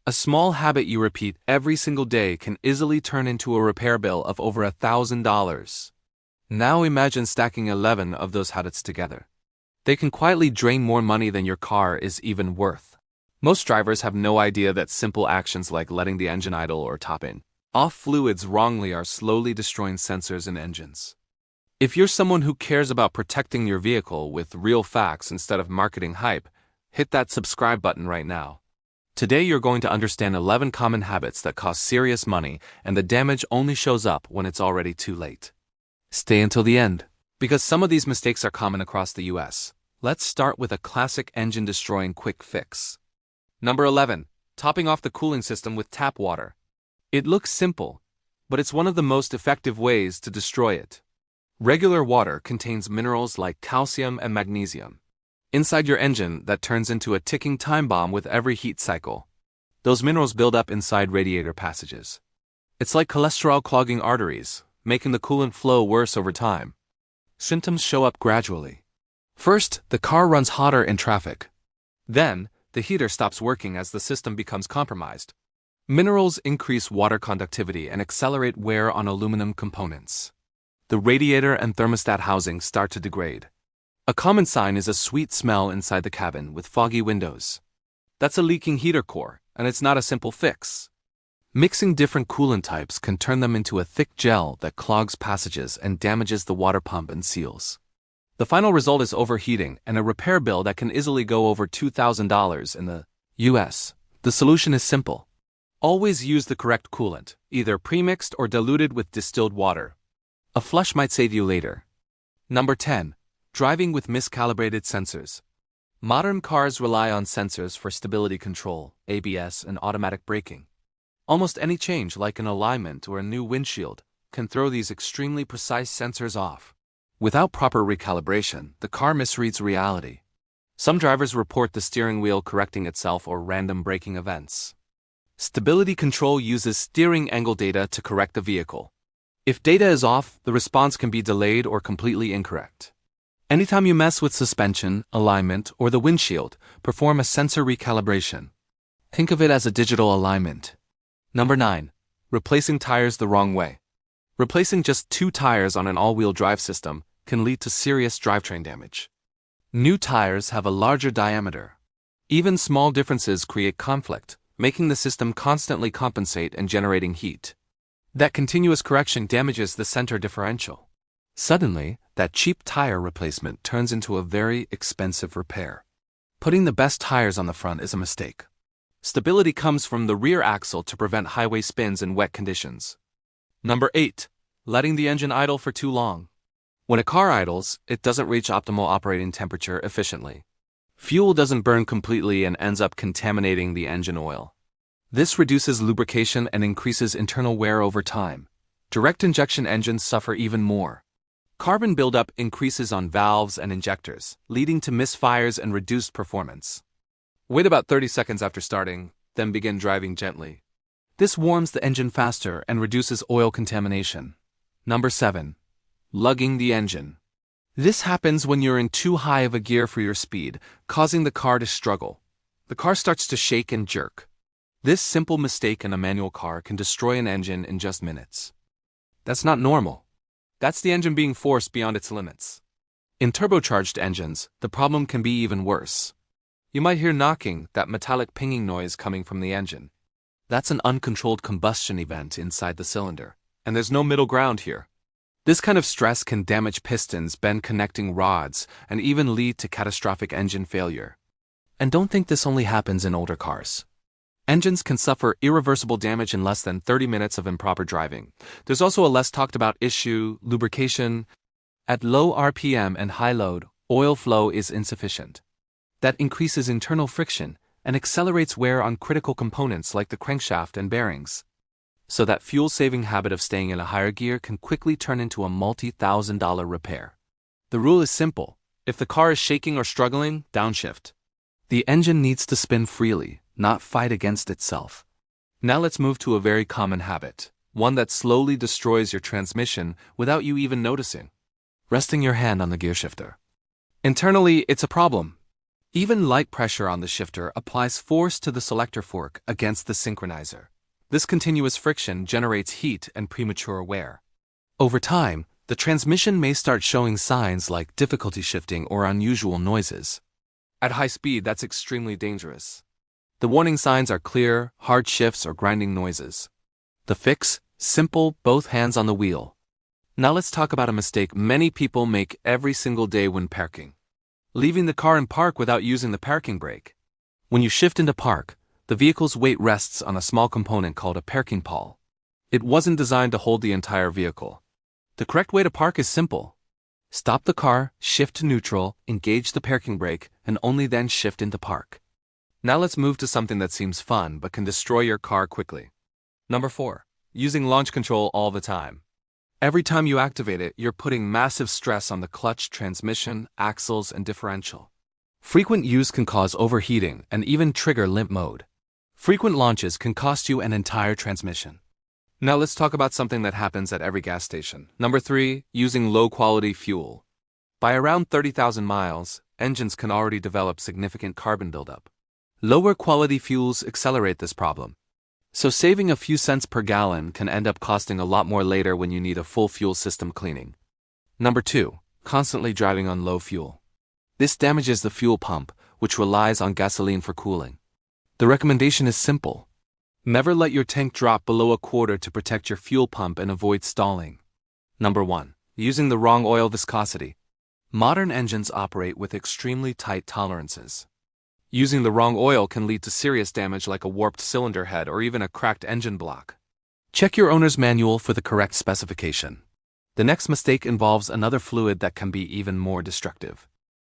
A small habit you repeat every single day can easily turn into a repair bill of over $1,000. Now imagine stacking 11 of those habits together. They can quietly drain more money than your car is even worth. Most drivers have no idea that simple actions like letting the engine idle or topping off fluids wrongly are slowly destroying sensors and engines. If you're someone who cares about protecting your vehicle with real facts instead of marketing hype, hit that subscribe button right now. Today you're going to understand 11 common habits that cost serious money, and the damage only shows up when it's already too late. Stay until the end, because some of these mistakes are common across the US. Let's start with a classic engine-destroying quick fix. Number 11. Topping off the cooling system with tap water. It looks simple, but it's one of the most effective ways to destroy it. Regular water contains minerals like calcium and magnesium inside your engine that turns into a ticking time bomb with every heat cycle. Those minerals build up inside radiator passages. It's like cholesterol clogging arteries, making the coolant flow worse over time. Symptoms show up gradually. First, the car runs hotter in traffic. Then, the heater stops working as the system becomes compromised. Minerals increase water conductivity and accelerate wear on aluminum components. The radiator and thermostat housings start to degrade. A common sign is a sweet smell inside the cabin with foggy windows. That's a leaking heater core, and it's not a simple fix. Mixing different coolant types can turn them into a thick gel that clogs passages and damages the water pump and seals. The final result is overheating and a repair bill that can easily go over $2,000 in the US. The solution is simple. Always use the correct coolant, either premixed or diluted with distilled water. A flush might save you later. Number 10. Driving with miscalibrated sensors. Modern cars rely on sensors for stability control, ABS, and automatic braking. Almost any change, like an alignment or a new windshield, can throw these extremely precise sensors off. Without proper recalibration, the car misreads reality. Some drivers report the steering wheel correcting itself or random braking events. Stability control uses steering angle data to correct the vehicle. If data is off, the response can be delayed or completely incorrect. Anytime you mess with suspension, alignment, or the windshield, perform a sensor recalibration. Think of it as a digital alignment. Number 9. Replacing tires the wrong way. Replacing just 2 tires on an all-wheel drive system can lead to serious drivetrain damage. New tires have a larger diameter. Even small differences create conflict, making the system constantly compensate and generating heat. That continuous correction damages the center differential. Suddenly, that cheap tire replacement turns into a very expensive repair. Putting the best tires on the front is a mistake. Stability comes from the rear axle to prevent highway spins in wet conditions. Number 8. Letting the engine idle for too long. When a car idles, it doesn't reach optimal operating temperature efficiently. Fuel doesn't burn completely and ends up contaminating the engine oil. This reduces lubrication and increases internal wear over time. Direct injection engines suffer even more. Carbon buildup increases on valves and injectors, leading to misfires and reduced performance. Wait about 30 seconds after starting, then begin driving gently. This warms the engine faster and reduces oil contamination. Number 7. Lugging the engine. This happens when you're in too high of a gear for your speed, causing the car to struggle. The car starts to shake and jerk. This simple mistake in a manual car can destroy an engine in just minutes. That's not normal. That's the engine being forced beyond its limits. In turbocharged engines, the problem can be even worse. You might hear knocking, that metallic pinging noise coming from the engine. That's an uncontrolled combustion event inside the cylinder, and there's no middle ground here. This kind of stress can damage pistons, bend connecting rods, and even lead to catastrophic engine failure. And don't think this only happens in older cars. Engines can suffer irreversible damage in less than 30 minutes of improper driving. There's also a less talked about issue, lubrication. At low RPM and high load, oil flow is insufficient. That increases internal friction and accelerates wear on critical components like the crankshaft and bearings. So that fuel-saving habit of staying in a higher gear can quickly turn into a multi-$1,000 repair. The rule is simple. If the car is shaking or struggling, downshift. The engine needs to spin freely, not fight against itself. Now let's move to a very common habit, one that slowly destroys your transmission without you even noticing. Resting your hand on the gear shifter. Internally, it's a problem. Even light pressure on the shifter applies force to the selector fork against the synchronizer. This continuous friction generates heat and premature wear. Over time, the transmission may start showing signs like difficulty shifting or unusual noises. At high speed, that's extremely dangerous. The warning signs are clear, hard shifts, or grinding noises. The fix? Simple, both hands on the wheel. Now let's talk about a mistake many people make every single day when parking. Leaving the car in park without using the parking brake. When you shift into park, the vehicle's weight rests on a small component called a parking pawl. It wasn't designed to hold the entire vehicle. The correct way to park is simple. Stop the car, shift to neutral, engage the parking brake, and only then shift into park. Now let's move to something that seems fun but can destroy your car quickly. Number 4. Using launch control all the time. Every time you activate it, you're putting massive stress on the clutch, transmission, axles, and differential. Frequent use can cause overheating and even trigger limp mode. Frequent launches can cost you an entire transmission. Now let's talk about something that happens at every gas station. Number 3. Using low-quality fuel. By around 30,000 miles, engines can already develop significant carbon buildup. Lower-quality fuels accelerate this problem. So saving a few cents per gallon can end up costing a lot more later when you need a full fuel system cleaning. Number 2. Constantly driving on low fuel. This damages the fuel pump, which relies on gasoline for cooling. The recommendation is simple. Never let your tank drop below a quarter to protect your fuel pump and avoid stalling. Number 1. Using the wrong oil viscosity. Modern engines operate with extremely tight tolerances. Using the wrong oil can lead to serious damage like a warped cylinder head or even a cracked engine block. Check your owner's manual for the correct specification. The next mistake involves another fluid that can be even more destructive.